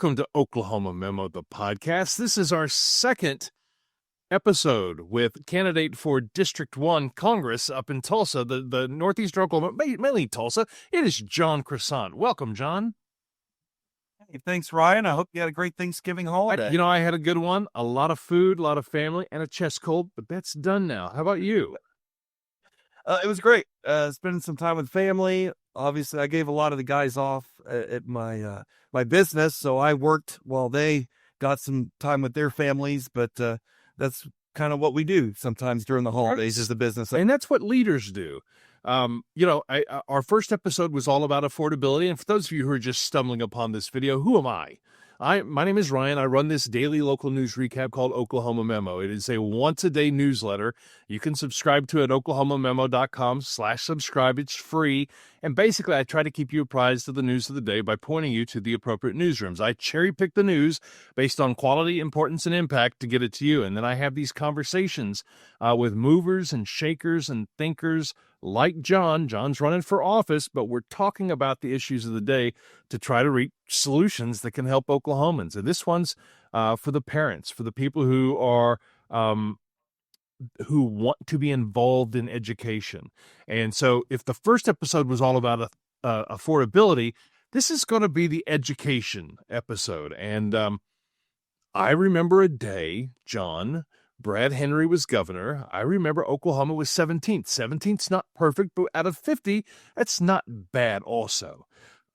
Welcome to Oklahoma Memo, the podcast. This is our second episode with candidate for District 1 Congress up in Tulsa, the northeastern Oklahoma, mainly Tulsa. It is John Croisant. Welcome, John. Hey, thanks, Ryan. I hope you had a great Thanksgiving holiday. I had a good one. A lot of food, a lot of family, and a chest cold, but that's done now. How about you? It was great. Spending some time with family. Obviously, I gave a lot of the guys off at my my business, so I worked while they got some time with their families. But that's kind of what we do sometimes during the holidays as a business. And that's what leaders do. Our first episode was all about affordability. And for those of you who are just stumbling upon this video, who am I? My name is Ryan. I run this daily local news recap called Oklahoma Memo. It is a once-a-day newsletter. You can subscribe to it at oklahomamemo.com/subscribe. It's free. And basically, I try to keep you apprised of the news of the day by pointing you to the appropriate newsrooms. I cherry-pick the news based on quality, importance, and impact to get it to you. And then I have these conversations with movers and shakers and thinkers like John. John's running for office, but we're talking about the issues of the day to try to reach solutions that can help Oklahomans. And this one's for the parents, for the people who are who want to be involved in education. And so if the first episode was all about affordability, this is going to be the education episode. And I remember a day, John, Brad Henry was governor. I remember Oklahoma was 17th. 17th's not perfect, but out of 50, that's not bad also.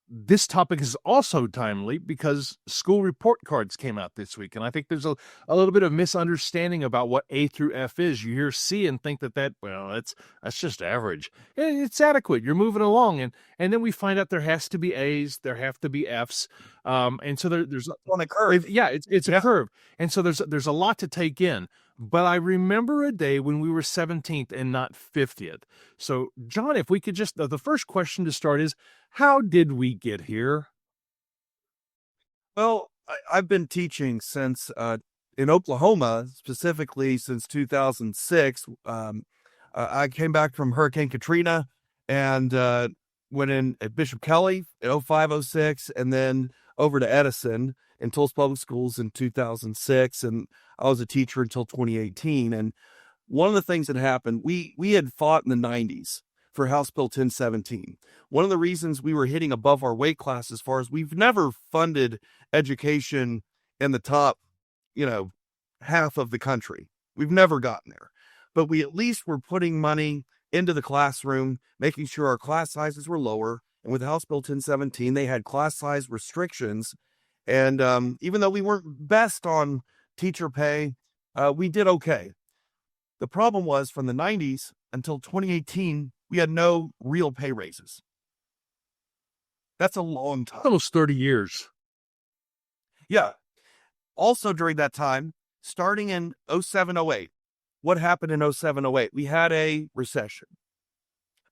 This topic is also timely because school report cards came out this week, and I think there's a little bit of misunderstanding about what A through F is. You hear C and think that's just average. It's adequate. You're moving along, and then we find out there has to be A's, there have to be F's, and so there's on a curve. Yeah, it's a curve, and so there's a lot to take in. But I remember a day when we were 17th and not 50th. So, John, if we could just, the first question to start is, how did we get here? Well, I've been teaching since, in Oklahoma, specifically since 2006. I came back from Hurricane Katrina and went in at Bishop Kelly in 05, 06, and then over to Edison in Tulsa Public Schools in 2006. And I was a teacher until 2018. And one of the things that happened, we had fought in the 90s for House Bill 1017. One of the reasons we were hitting above our weight class as far as we've never funded education in the top, half of the country. We've never gotten there. But we at least were putting money into the classroom, making sure our class sizes were lower. And with House Bill 1017, they had class size restrictions. And even though we weren't best on teacher pay, we did okay. The problem was from the 90s until 2018, we had no real pay raises. That's a long time. Almost 30 years. Yeah. Also during that time, starting in 07, 08, what happened in 07, 08? We had a recession.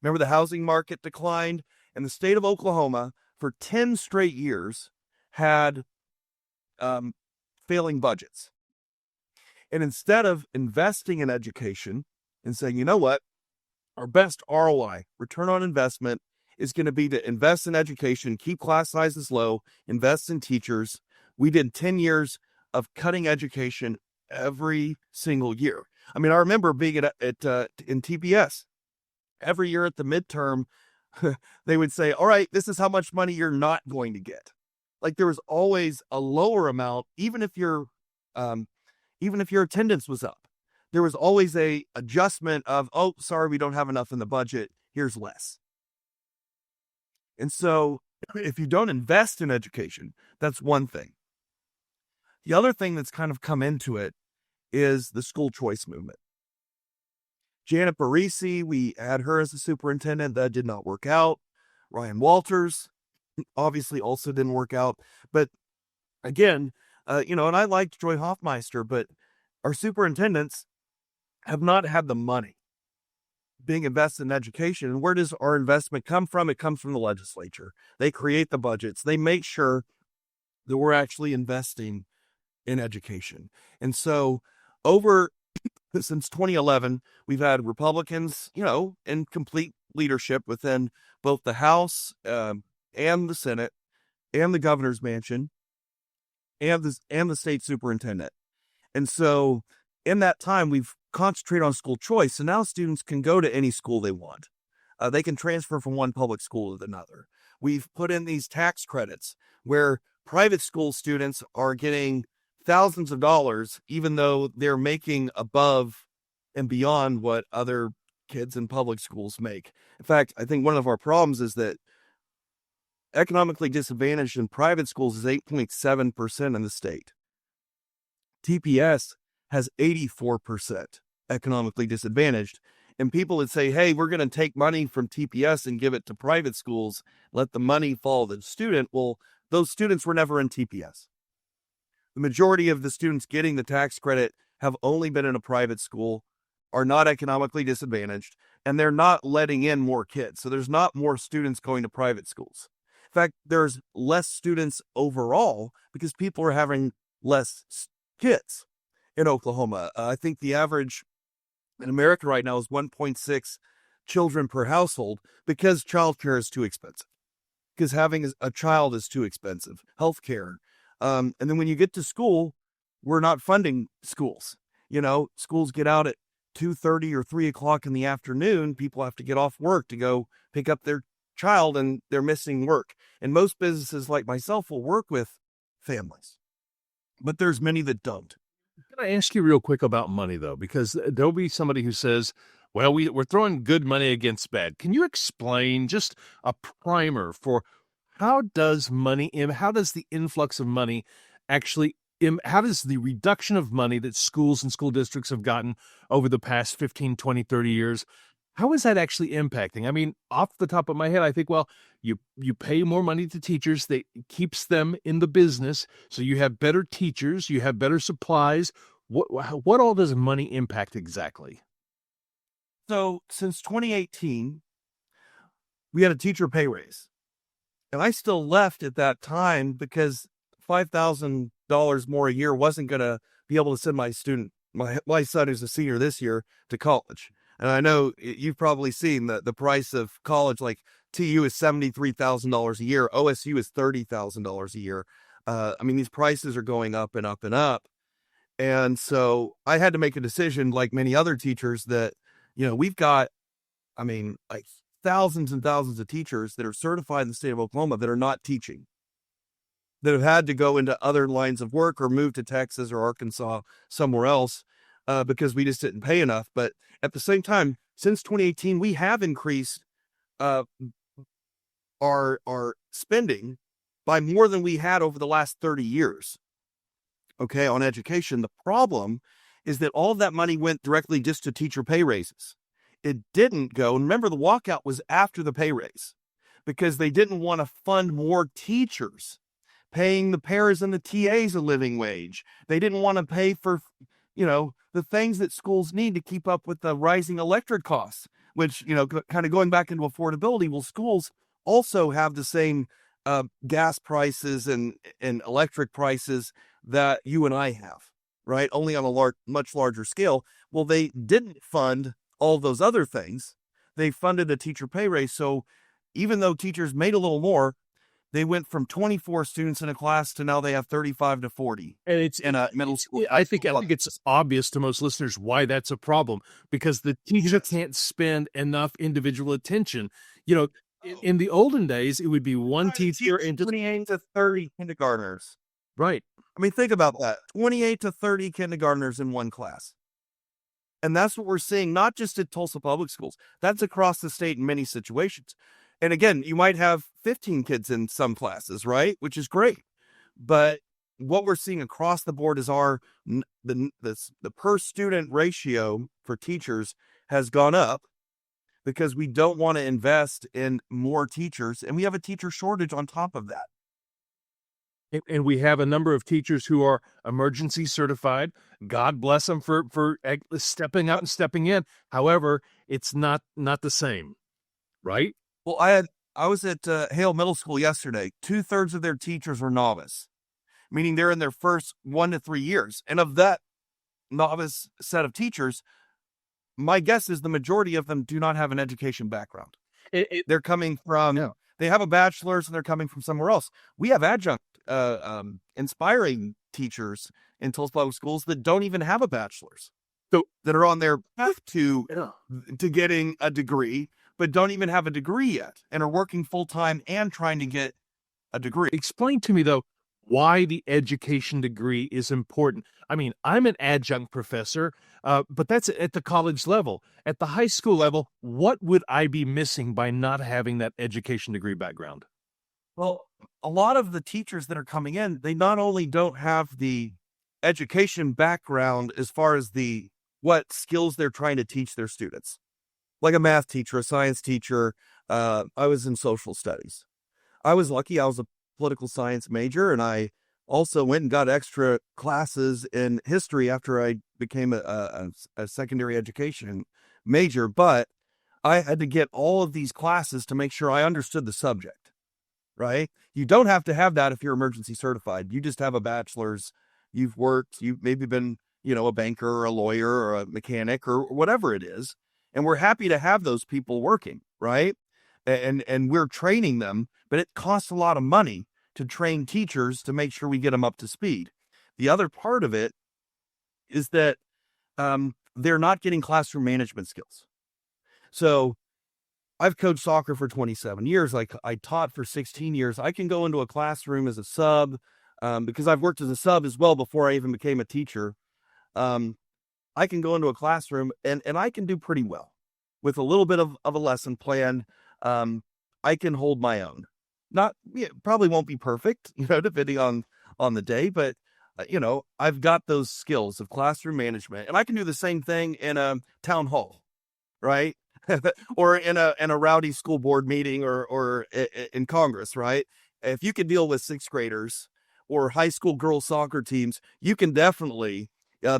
Remember, the housing market declined, and the state of Oklahoma for 10 straight years had failing budgets. And instead of investing in education and saying, you know what, our best ROI, return on investment, is going to be to invest in education, keep class sizes low, invest in teachers. We did 10 years of cutting education every single year. I mean, I remember being in TPS. Every year at the midterm, they would say, all right, this is how much money you're not going to get. Like, there was always a lower amount, even if your attendance was up. There was always a adjustment of, oh, sorry, we don't have enough in the budget. Here's less. And so if you don't invest in education, that's one thing. The other thing that's kind of come into it is the school choice movement. Janet Barisi, we had her as the superintendent. That did not work out. Ryan Walters, obviously also didn't work out. But again, and I liked Joy Hoffmeister, but our superintendents have not had the money being invested in education. And where does our investment come from? It comes from the legislature. They create the budgets. They make sure that we're actually investing in education. And so since 2011, we've had Republicans, in complete leadership within both the House and the Senate and the governor's mansion. and the state superintendent. And so in that time, we've concentrated on school choice. So now students can go to any school they want. They can transfer from one public school to another. We've put in these tax credits where private school students are getting thousands of dollars, even though they're making above and beyond what other kids in public schools make. In fact, I think one of our problems is that economically disadvantaged in private schools is 8.7% in the state. TPS has 84% economically disadvantaged. And people would say, hey, we're going to take money from TPS and give it to private schools, let the money follow the student. Well, those students were never in TPS. The majority of the students getting the tax credit have only been in a private school, are not economically disadvantaged, and they're not letting in more kids. So there's not more students going to private schools. In fact, there's less students overall because people are having less kids in Oklahoma. I think the average in America right now is 1.6 children per household because childcare is too expensive, because having a child is too expensive, healthcare. And then when you get to school, we're not funding schools. Schools get out at 2:30 or 3 o'clock in the afternoon. People have to get off work to go pick up their child, and they're missing work. And most businesses like myself will work with families, but there's many that don't. Can I ask you real quick about money, though? Because there'll be somebody who says, well, we're throwing good money against bad. Can you explain just a primer for how does the influx of money actually, how does the reduction of money that schools and school districts have gotten over the past 15, 20, 30 years, how is that actually impacting? I mean, off the top of my head, I think, well, you pay more money to teachers. That keeps them in the business. So you have better teachers, you have better supplies. What all does money impact exactly? So since 2018, we had a teacher pay raise. And I still left at that time because $5,000 more a year wasn't going to be able to send my son who's a senior this year, to college. And I know you've probably seen the price of college, like TU is $73,000 a year. OSU is $30,000 a year. These prices are going up and up and up. And so I had to make a decision, like many other teachers, that, we've got, like thousands and thousands of teachers that are certified in the state of Oklahoma that are not teaching, that have had to go into other lines of work or move to Texas or Arkansas, somewhere else, because we just didn't pay enough. But at the same time, since 2018, we have increased our spending by more than we had over the last 30 years. Okay, on education. The problem is that all of that money went directly just to teacher pay raises. It didn't go, and remember, the walkout was after the pay raise because they didn't want to fund more teachers, paying the paras and the TAs a living wage. They didn't want to pay for, the things that schools need to keep up with the rising electric costs, which, kind of going back into affordability. Well, schools also have the same gas prices and electric prices that you and I have, right? Only on a much larger scale. Well, they didn't fund all those other things. They funded a teacher pay raise. So even though teachers made a little more, they went from 24 students in a class to now they have 35 to 40. And it's in a middle school. I think it's obvious to most listeners why that's a problem, because the teacher can't spend enough individual attention. In the olden days, it would be one teacher and 28 to 30 kindergartners. Right. Think about that. 28 to 30 kindergartners in one class. And that's what we're seeing, not just at Tulsa Public Schools. That's across the state in many situations. And again, you might have 15 kids in some classes, right? Which is great. But what we're seeing across the board is the per student ratio for teachers has gone up because we don't want to invest in more teachers. And we have a teacher shortage on top of that. And we have a number of teachers who are emergency certified. God bless them for stepping out and stepping in. However, it's not the same, right? Well, I was at Hale Middle School yesterday. 2/3 of their teachers are novice, meaning they're in their first 1 to 3 years. And of that novice set of teachers, my guess is the majority of them do not have an education background. They're coming from, they have a bachelor's and they're coming from somewhere else. We have adjunct inspiring teachers in Tulsa Public Schools that don't even have a bachelor's, So that are on their path yeah. to getting a degree, but don't even have a degree yet, and are working full time and trying to get a degree. Explain to me, though, why the education degree is important. I mean, I'm an adjunct professor, but that's at the college level. At the high school level, what would I be missing by not having that education degree background? Well, a lot of the teachers that are coming in, they not only don't have the education background as far as the what skills they're trying to teach their students, like a math teacher, a science teacher. I was in social studies. I was lucky. I was a political science major, and I also went and got extra classes in history after I became a secondary education major. But I had to get all of these classes to make sure I understood the subject, right? You don't have to have that if you're emergency certified. You just have a bachelor's, you've worked, you've maybe been, a banker or a lawyer or a mechanic or whatever it is. And we're happy to have those people working, right? And we're training them, but it costs a lot of money to train teachers to make sure we get them up to speed. The other part of it is that they're not getting classroom management skills. So I've coached soccer for 27 years. Like I taught for 16 years. I can go into a classroom as a sub because I've worked as a sub as well before I even became a teacher. I can go into a classroom and I can do pretty well with a little bit of a lesson plan. I can hold my own. Not probably won't be perfect, depending on the day, but I've got those skills of classroom management, and I can do the same thing in a town hall, right? Or in a rowdy school board meeting or in Congress, right? If you can deal with sixth graders or high school girls soccer teams, you can definitely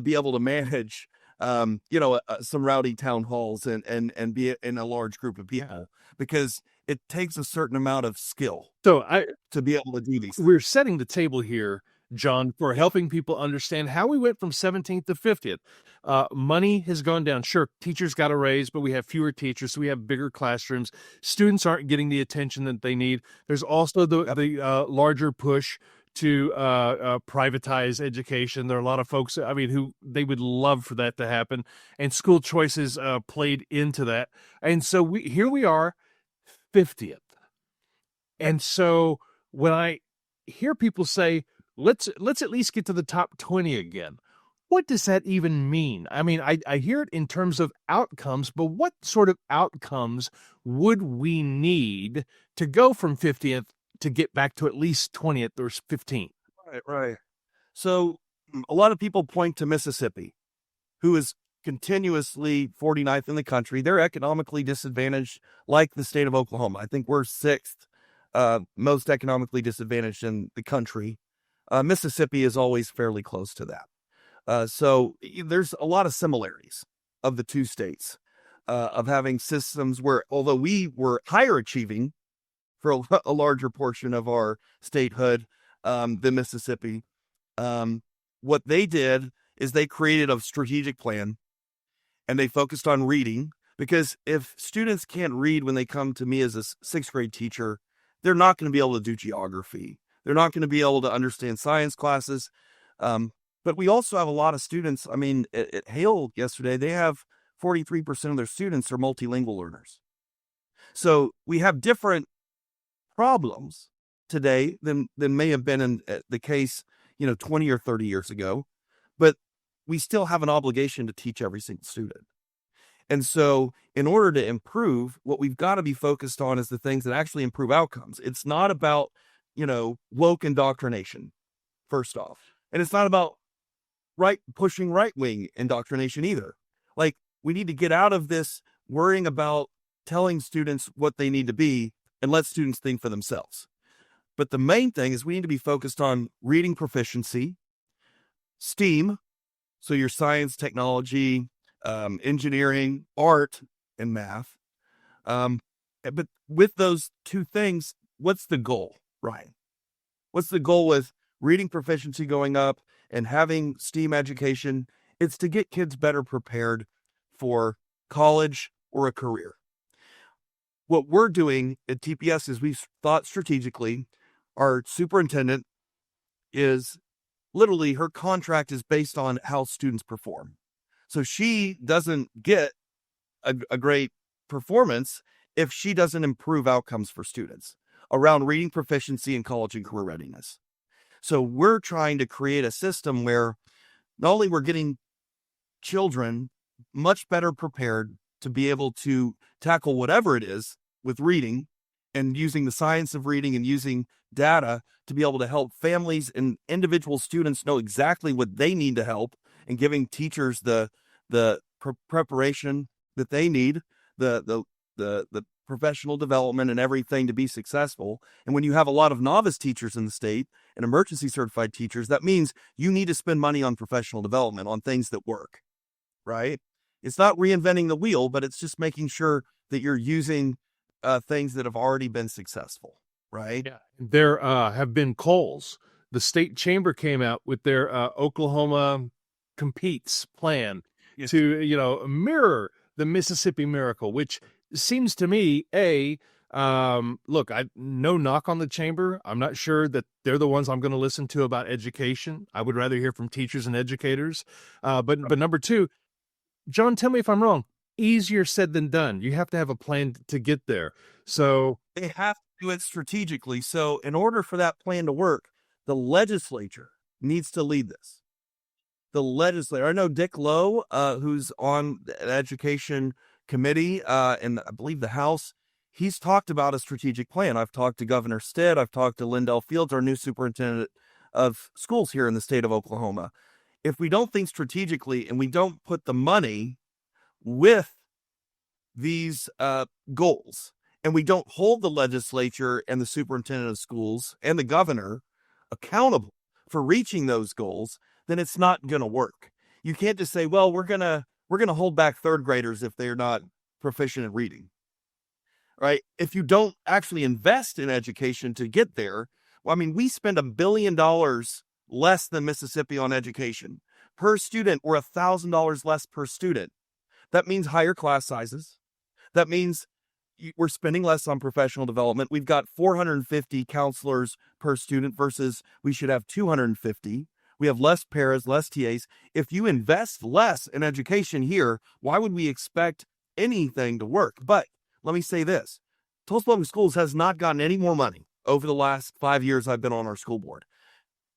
be able to manage, some rowdy town halls and be in a large group of people, because it takes a certain amount of skill to be able to do these things. We're setting the table here, John, for helping people understand how we went from 17th to 50th. Money has gone down. Sure, teachers got a raise, but we have fewer teachers, so we have bigger classrooms. Students aren't getting the attention that they need. There's also the larger push to privatize education. There are a lot of folks, who they would love for that to happen, and school choices played into that. And so here we are, 50th. And so when I hear people say, let's at least get to the top 20 again, what does that even mean? I mean, I hear it in terms of outcomes, but what sort of outcomes would we need to go from 50th to get back to at least 20th or 15th? Right. So a lot of people point to Mississippi, who is continuously 49th in the country. They're economically disadvantaged, like the state of Oklahoma. I think we're sixth most economically disadvantaged in the country. Mississippi is always fairly close to that. So there's a lot of similarities of the two states, of having systems where, although we were higher achieving for a larger portion of our statehood than Mississippi, what they did is they created a strategic plan, and they focused on reading, because if students can't read when they come to me as a sixth grade teacher, they're not going to be able to do geography. They're not going to be able to understand science classes. But we also have a lot of students. I mean, at Hale yesterday, they have 43% of their students are multilingual learners. So we have different problems today than may have been in the case, 20 or 30 years ago. But we still have an obligation to teach every single student. And so in order to improve, what we've got to be focused on is the things that actually improve outcomes. It's not about, woke indoctrination, first off. And it's not about pushing right-wing indoctrination either. Like, we need to get out of this worrying about telling students what they need to be and let students think for themselves. But the main thing is we need to be focused on reading proficiency, STEAM, so your science, technology, engineering, art, and math. But with those two things, what's the goal, Ryan? What's the goal with reading proficiency going up and having STEAM education? It's to get kids better prepared for college or a career. What we're doing at TPS is we've thought strategically. Our superintendent is literally her contract is based on how students perform. So she doesn't get a great performance if she doesn't improve outcomes for students around reading proficiency and college and career readiness. So we're trying to create a system where not only we're getting children much better prepared to be able to tackle whatever it is with reading and using the science of reading and using data to be able to help families and individual students know exactly what they need to help, and giving teachers the preparation that they need, the professional development and everything to be successful. And when you have a lot of novice teachers in the state and emergency certified teachers, that means you need to spend money on professional development, on things that work, right? It's not reinventing the wheel, but it's just making sure that you're using things that have already been successful, right? Yeah. There have been calls. The state chamber came out with their Oklahoma Competes plan Yes. to, mirror the Mississippi Miracle, which seems to me, look, no knock on the chamber. I'm not sure that they're the ones I'm going to listen to about education. I would rather hear from teachers and educators. But number two, John, tell me if I'm wrong. Easier said than done. You have to have a plan to get there. So They have to do it strategically. So in order for that plan to work, the legislature needs to lead this. The legislature. I know Dick Lowe, who's on the education committee in, I believe, the House. He's talked about a strategic plan. I've talked to Governor Stitt. I've talked to Lindell Fields, our new superintendent of schools here in the state of Oklahoma. If we don't think strategically and we don't put the money with these goals, and we don't hold the legislature and the superintendent of schools and the governor accountable for reaching those goals, then it's not going to work. You can't just say, well, we're going to hold back third graders if they're not proficient in reading, right? If you don't actually invest in education to get there, well, I mean, we spend $1 billion less than Mississippi on education. Per student, we're $1,000 less per student. That means higher class sizes. That means we're spending less on professional development. We've got 450 counselors per student versus we should have 250. We have less paras, less TAs. If you invest less in education here, why would we expect anything to work? But let me say this. Tulsa Public Schools has not gotten any more money over the last 5 years I've been on our school board.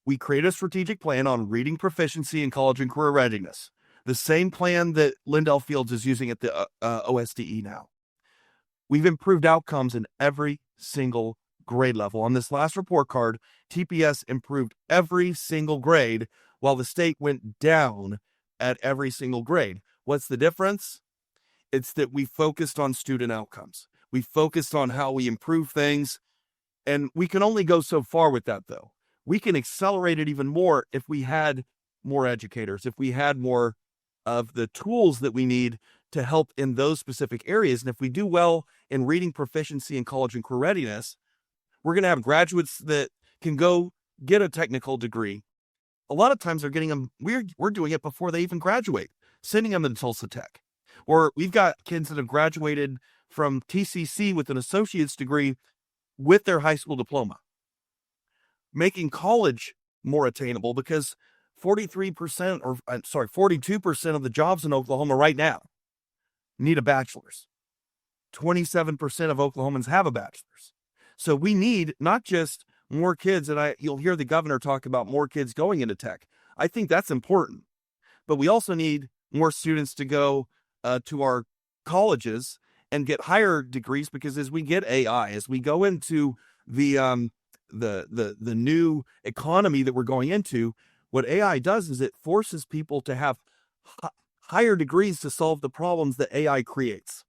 We created a strategic plan on reading proficiency and college and career readiness, the same plan that Lindell Fields is using at the OSDE now. We've improved outcomes in every single grade level. On this last report card, TPS improved every single grade while the state went down at every single grade. What's the difference? It's that we focused on student outcomes. We focused on how we improve things, and we can only go so far with that, though. We can accelerate it even more if we had more educators, if we had more of the tools that we need to help in those specific areas. And if we do well in reading proficiency and college and career readiness, we're going to have graduates that can go get a technical degree. A lot of times they're getting them, we're doing it before they even graduate, sending them to Tulsa Tech. Or we've got kids that have graduated from TCC with an associate's degree with their high school diploma, making college more attainable, because 42% of the jobs in Oklahoma right now need a bachelor's. 27% of Oklahomans have a bachelor's. So we need not just more kids, and you'll hear the governor talk about more kids going into tech. I think that's important, but we also need more students to go to our colleges and get higher degrees, because as we get AI, as we go into the new economy that we're going into, what AI does is it forces people to have higher degrees to solve the problems that AI creates,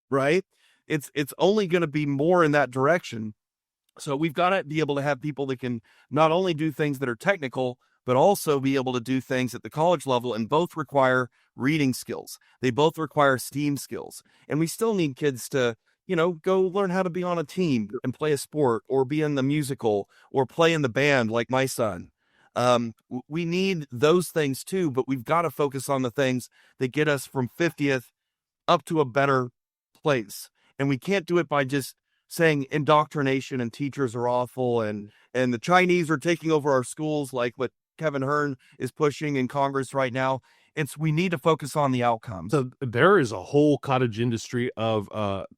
right? It's only going to be more in that direction. So we've got to be able to have people that can not only do things that are technical, but also be able to do things at the college level, and both require reading skills. They both require STEAM skills. And we still need kids to, go learn how to be on a team and play a sport, or be in the musical, or play in the band like my son. We need those things too, but we've got to focus on the things that get us from 50th up to a better place. And we can't do it by just saying indoctrination and teachers are awful and the Chinese are taking over our schools, like what Kevin Hearn is pushing in Congress right now. We need to focus on the outcomes. So there is a whole cottage industry of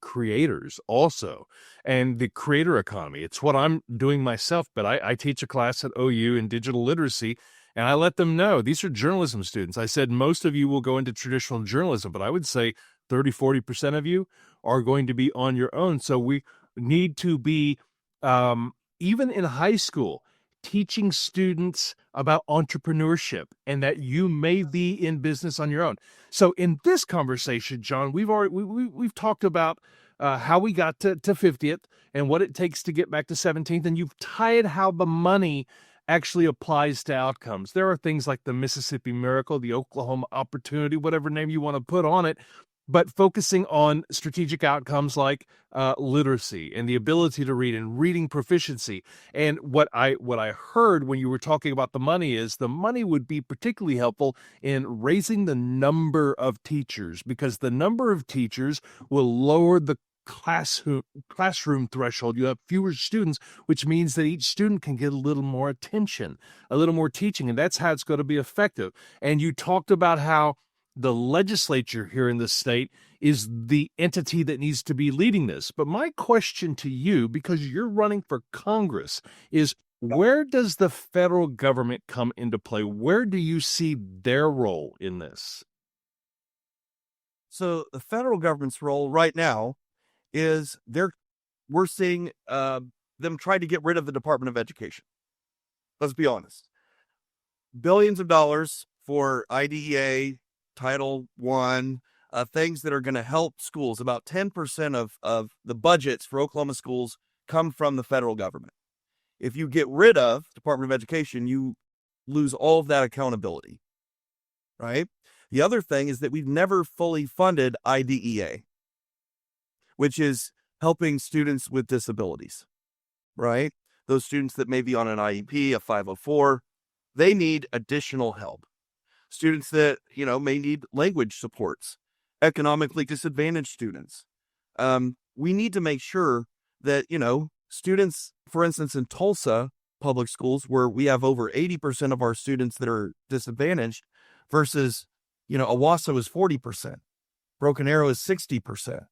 creators also, and the creator economy. It's what I'm doing myself, but I teach a class at OU in digital literacy, and I let them know these are journalism students. I said most of you will go into traditional journalism, but I would say 30-40% of you are going to be on your own. So we need to be, even in high school, teaching students about entrepreneurship and that you may be in business on your own. So in this conversation, John, we've talked about how we got to 50th and what it takes to get back to 17th, and you've tied how the money actually applies to outcomes. There are things like the Mississippi Miracle, the Oklahoma Opportunity, whatever name you want to put on it, but focusing on strategic outcomes like literacy and the ability to read and reading proficiency. And what I heard when you were talking about the money is the money would be particularly helpful in raising the number of teachers, because the number of teachers will lower the classroom threshold. You have fewer students, which means that each student can get a little more attention, a little more teaching, and that's how it's going to be effective. And you talked about how the legislature here in the state is the entity that needs to be leading this. But my question to you, because you're running for Congress, is where does the federal government come into play? Where do you see their role in this? So the federal government's role right now is we're seeing them try to get rid of the Department of Education. Let's be honest. Billions of dollars for IDEA, Title I, things that are going to help schools. About 10% of the budgets for Oklahoma schools come from the federal government. If you get rid of Department of Education, you lose all of that accountability, right? The other thing is that we've never fully funded IDEA, which is helping students with disabilities, right? Those students that may be on an IEP, a 504, they need additional help. Students that, may need language supports, economically disadvantaged students. We need to make sure that, students, for instance, in Tulsa public schools, where we have over 80% of our students that are disadvantaged versus, Owasso is 40%, Broken Arrow is 60%.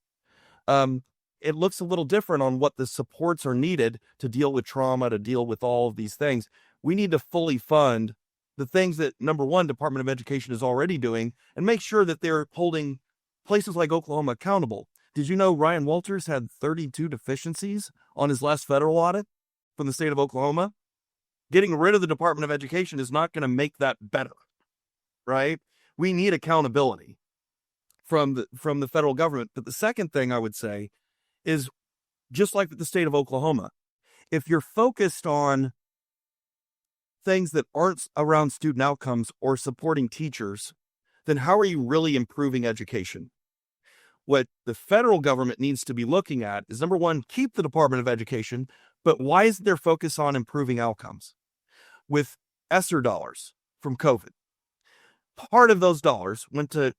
It looks a little different on what the supports are needed to deal with trauma, to deal with all of these things. We need to fully fund the things that, number one, Department of Education is already doing, and make sure that they're holding places like Oklahoma accountable. Did you know Ryan Walters had 32 deficiencies on his last federal audit from the state of Oklahoma? Getting rid of the Department of Education is not going to make that better, right? We need accountability from the federal government. But the second thing I would say is, just like with the state of Oklahoma, if you're focused on things that aren't around student outcomes or supporting teachers, then how are you really improving education? What the federal government needs to be looking at is, number one, keep the Department of Education, but why isn't there focus on improving outcomes? With ESSER dollars from COVID, part of those dollars went to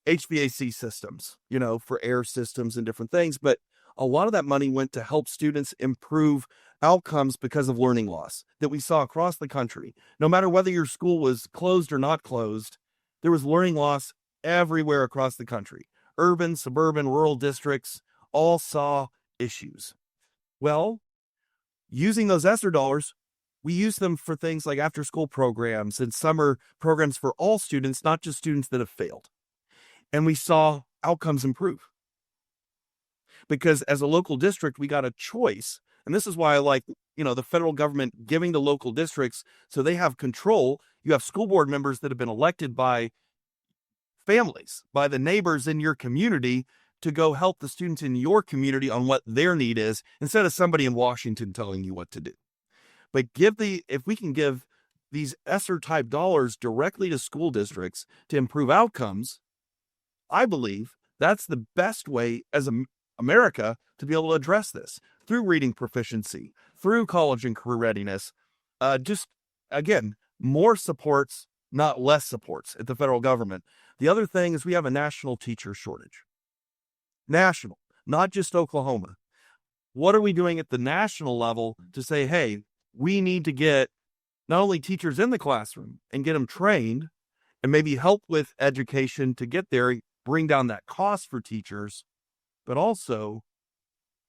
HVAC systems, for air systems and different things, but a lot of that money went to help students improve outcomes because of learning loss that we saw across the country. No matter whether your school was closed or not closed, there was learning loss everywhere across the country. Urban, suburban, rural districts all saw issues. Well, using those ESSER dollars, we use them for things like after-school programs and summer programs for all students, not just students that have failed. And we saw outcomes improve. Because as a local district, we got a choice. And this is why I like, the federal government giving to local districts so they have control. You have school board members that have been elected by families, by the neighbors in your community, to go help the students in your community on what their need is, instead of somebody in Washington telling you what to do. But if we can give these ESSER type dollars directly to school districts to improve outcomes, I believe that's the best way as America to be able to address this, through reading proficiency, through college and career readiness. Just, again, more supports, not less supports at the federal government. The other thing is we have a national teacher shortage. National, not just Oklahoma. what are we doing at the national level to say, hey, we need to get not only teachers in the classroom and get them trained and maybe help with education to get there, bring down that cost for teachers, but also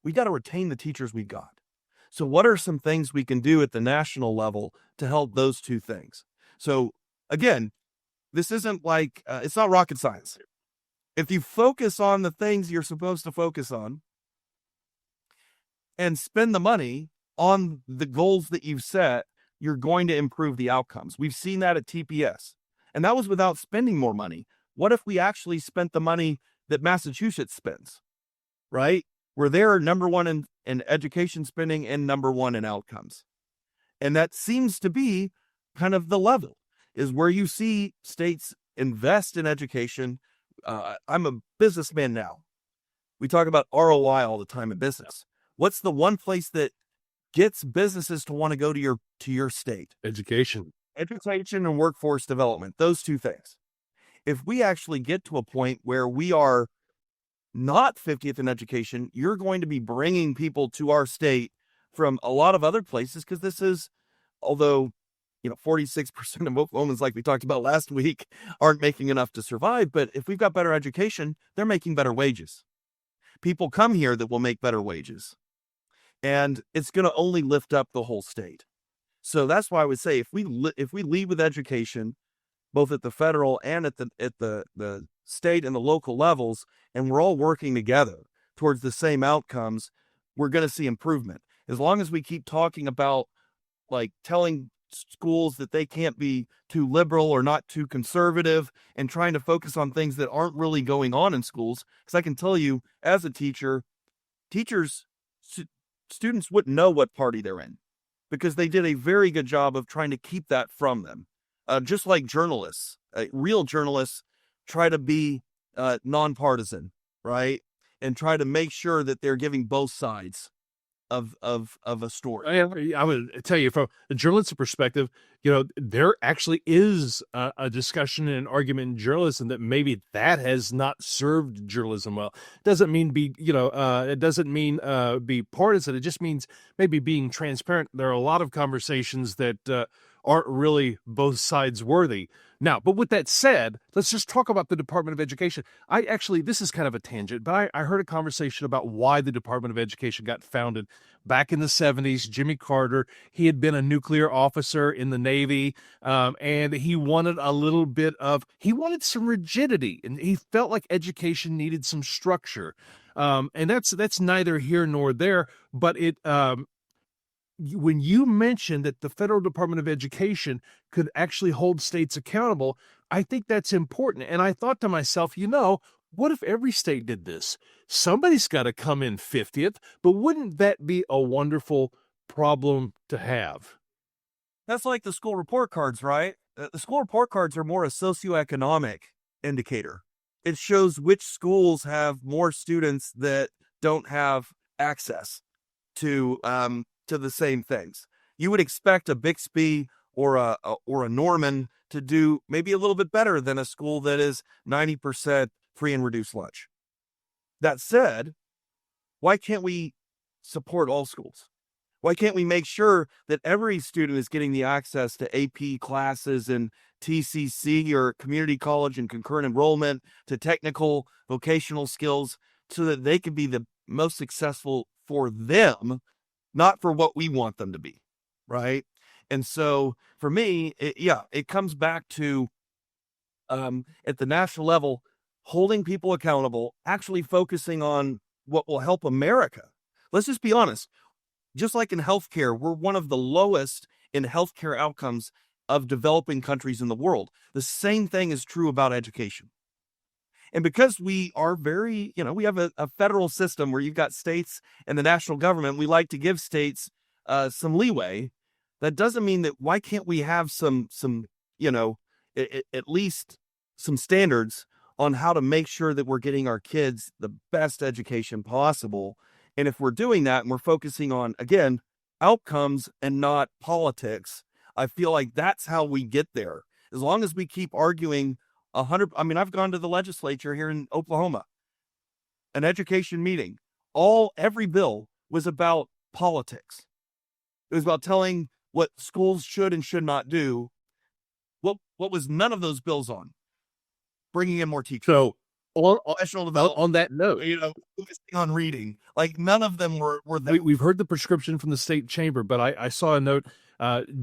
we got to retain the teachers we got. So what are some things we can do at the national level to help those two things? So again, this isn't like, it's not rocket science. If you focus on the things you're supposed to focus on and spend the money on the goals that you've set, you're going to improve the outcomes. We've seen that at TPS, and that was without spending more money. What if we actually spent the money that Massachusetts spends, right? Where they're number one in education spending and number one in outcomes. And that seems to be kind of the level, is where you see states invest in education. I'm a businessman now. We talk about ROI all the time in business. What's the one place that gets businesses to want to go to your state? Education and workforce development, those two things. If we actually get to a point where we are not 50th in education, you're going to be bringing people to our state from a lot of other places, because this is, although 46% of Oklahomans, like we talked about last week, aren't making enough to survive. But if we've got better education, they're making better wages. People come here that will make better wages, and it's going to only lift up the whole state. So that's why I would say if we lead with education, both at the federal and at the state and the local levels, and we're all working together towards the same outcomes, we're going to see improvement. As long as we keep talking about, like, telling schools that they can't be too liberal or not too conservative, and trying to focus on things that aren't really going on in schools. Because I can tell you, as a teacher, students wouldn't know what party they're in, because they did a very good job of trying to keep that from them. Just like journalists, real journalists try to be nonpartisan, right? And try to make sure that they're giving both sides of a story. I would tell you, from a journalistic perspective, there actually is a discussion and an argument in journalism that maybe that has not served journalism well. It doesn't mean be partisan. It just means maybe being transparent. There are a lot of conversations that aren't really both sides worthy. Now, but with that said, let's just talk about the Department of Education. This is kind of a tangent, but I heard a conversation about why the Department of Education got founded back in the 70s. Jimmy Carter, he had been a nuclear officer in the Navy, and he wanted he wanted some rigidity, and he felt like education needed some structure. And that's neither here nor there, but when you mentioned that the federal Department of Education could actually hold states accountable, I think that's important. And I thought to myself, what if every state did this? Somebody's got to come in 50th, but wouldn't that be a wonderful problem to have? That's like the school report cards, right? The school report cards are more a socioeconomic indicator. It shows which schools have more students that don't have access to the same things. You would expect a Bixby or a Norman to do maybe a little bit better than a school that is 90% free and reduced lunch. That said, why can't we support all schools? Why can't we make sure that every student is getting the access to AP classes and TCC or community college and concurrent enrollment, to technical vocational skills, so that they can be the most successful for them, not for what we want them to be, right? And so for me, it comes back to, at the national level, holding people accountable, actually focusing on what will help America. Let's just be honest. Just like in healthcare, we're one of the lowest in healthcare outcomes of developing countries in the world. The same thing is true about education. And because we are very, we have a federal system where you've got states and the national government, we like to give states some leeway. That doesn't mean that why can't we have some at least some standards on how to make sure that we're getting our kids the best education possible. And if we're doing that and we're focusing on, again, outcomes and not politics, I feel like that's how we get there. As long as we keep arguing I've gone to the legislature here in Oklahoma, an education meeting, every bill was about politics. It was about telling what schools should and should not do. What was none of those bills on? Bringing in more teachers. So Professional development, on that note, focusing on reading. Like none of them were there. we've heard the prescription from the state chamber, but I saw a note.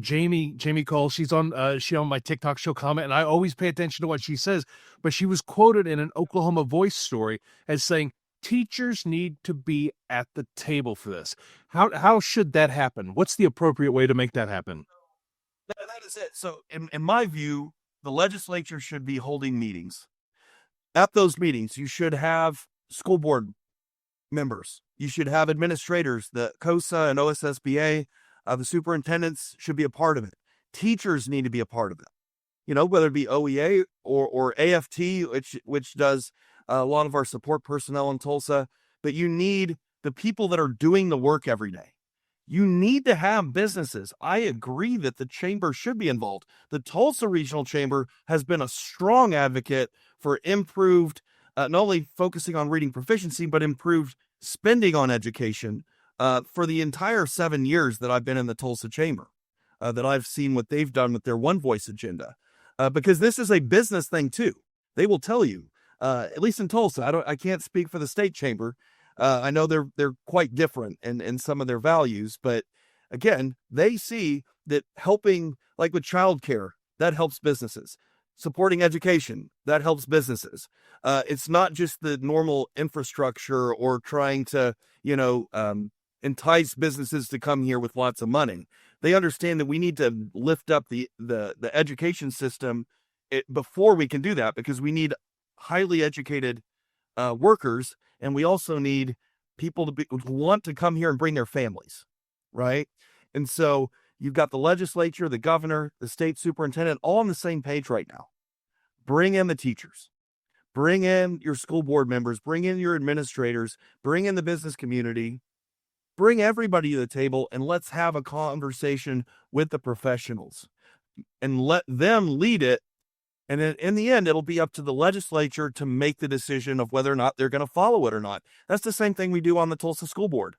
Jamie Cole, she's on my TikTok. She'll comment, and I always pay attention to what she says. But she was quoted in an Oklahoma Voice story as saying, teachers need to be at the table for this. How should that happen? What's the appropriate way to make that happen? That is it. So in my view, the legislature should be holding meetings. At those meetings, you should have school board members. You should have administrators, the COSA and OSSBA, the superintendents should be a part of it. Teachers need to be a part of it. Whether it be OEA or AFT, which does a lot of our support personnel in Tulsa, but you need the people that are doing the work every day. You need to have businesses. I agree that the chamber should be involved. The Tulsa Regional Chamber has been a strong advocate for improved, not only focusing on reading proficiency, but improved spending on education for the entire 7 years that I've been in the Tulsa Chamber, that I've seen what they've done with their One Voice agenda. Because this is a business thing too. They will tell you, at least in Tulsa, I can't speak for the state chamber. I know they're quite different in some of their values, but again, they see that helping, like with childcare, that helps businesses. Supporting education, that helps businesses. It's not just the normal infrastructure or trying to, entice businesses to come here with lots of money. They understand that we need to lift up the education system before we can do that, because we need highly educated workers, and we also need people to want to come here and bring their families, right? And so you've got the legislature, the governor, the state superintendent, all on the same page right now. Bring in the teachers, bring in your school board members, bring in your administrators, bring in the business community, bring everybody to the table, and let's have a conversation with the professionals and let them lead it. And then in the end, it'll be up to the legislature to make the decision of whether or not they're going to follow it or not. That's the same thing we do on the Tulsa School Board.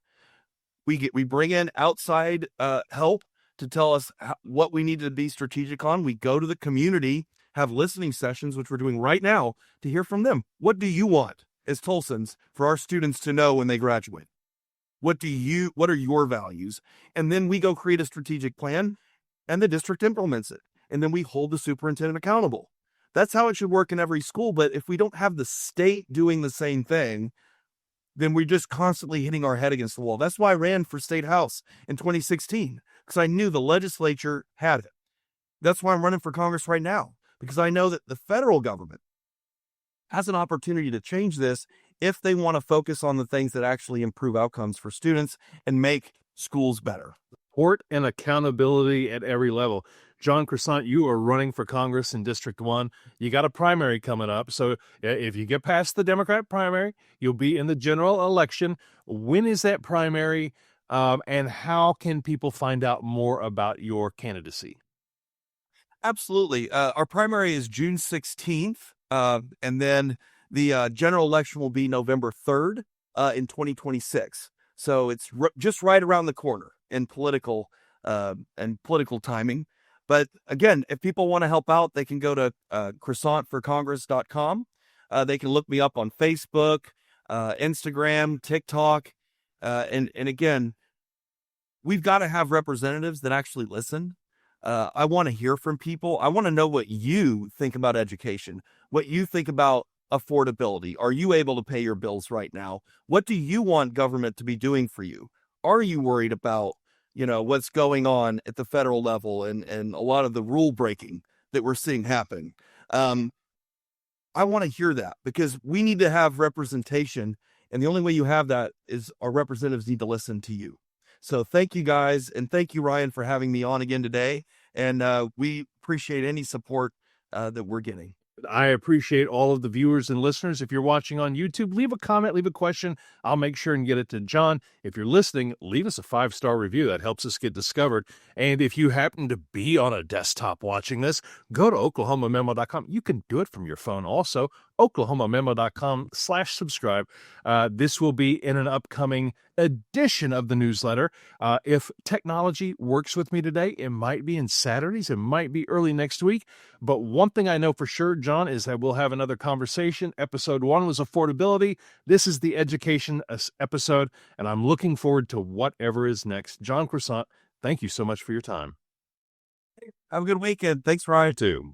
We bring in outside help to tell us what we need to be strategic on. We go to the community, have listening sessions, which we're doing right now, to hear from them. What do you want as Tulsans for our students to know when they graduate? What are your values? And then we go create a strategic plan, and the district implements it. And then we hold the superintendent accountable. That's how it should work in every school. But if we don't have the state doing the same thing, then we're just constantly hitting our head against the wall. That's why I ran for state house in 2016, because I knew the legislature had it. That's why I'm running for Congress right now, because I know that the federal government has an opportunity to change this if they want to focus on the things that actually improve outcomes for students and make schools better. Support and accountability at every level. John Croisant, you are running for Congress in District 1. You got a primary coming up. So if you get past the Democrat primary, you'll be in the general election. When is that primary, and how can people find out more about your candidacy? Absolutely. Our primary is June 16th, and then the general election will be November 3rd in 2026. So it's just right around the corner in political timing. But again, if people want to help out, they can go to croissantforcongress.com. They can look me up on Facebook, Instagram, TikTok. And again, we've got to have representatives that actually listen. I want to hear from people. I want to know what you think about education, what you think about affordability. Are you able to pay your bills right now? What do you want government to be doing for you? Are you worried about what's going on at the federal level and a lot of the rule breaking that we're seeing happen? I want to hear that, because we need to have representation. And the only way you have that is our representatives need to listen to you. So thank you guys. And thank you, Ryan, for having me on again today. And we appreciate any support that we're getting. I appreciate all of the viewers and listeners. If you're watching on YouTube, leave a comment, leave a question. I'll make sure and get it to John. If you're listening, leave us a 5-star review. That helps us get discovered. And if you happen to be on a desktop watching this, go to oklahomamemo.com. You can do it from your phone also. oklahomamemo.com/subscribe. This will be in an upcoming edition of the newsletter. If technology works with me today, it might be in Saturdays, it might be early next week. But one thing I know for sure, John, is that we'll have another conversation. Episode 1 was affordability. This is the education episode, and I'm looking forward to whatever is next. John Croisant, thank you so much for your time. Have a good weekend. Thanks, Ryan. Too.